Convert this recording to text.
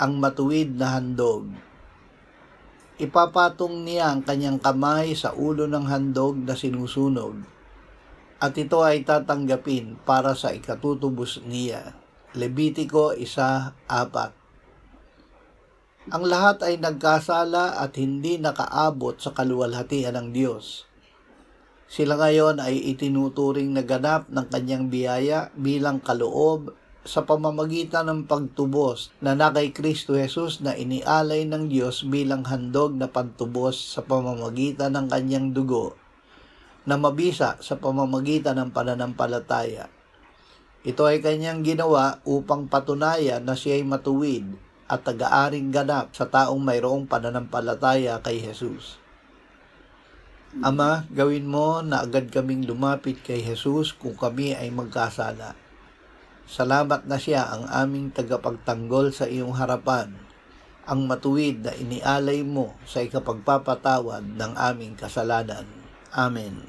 ang matuwid na handog. Ipapatong niya ang kanyang kamay sa ulo ng handog na sinusunog, at ito ay tatanggapin para sa ikatutubos niya. Levitiko 1:4. Ang lahat ay nagkasala at hindi nakaabot sa kaluwalhatian ng Diyos. Sila ngayon ay itinuturing na ganap ng kanyang biyaya bilang kaloob sa pamamagitan ng pagtubos na kay Kristo Jesus na inialay ng Diyos bilang handog na pantubos sa pamamagitan ng kanyang dugo na mabisa sa pamamagitan ng pananampalataya. Ito ay kanyang ginawa upang patunayan na siya ay matuwid at taga-aring ganap sa taong mayroong pananampalataya kay Jesus. Ama, gawin mo na agad kaming lumapit kay Jesus kung kami ay magkasala. Salamat na siya ang aming tagapagtanggol sa iyong harapan, ang matuwid na inialay mo sa ikapagpapatawad ng aming kasalanan. Amen.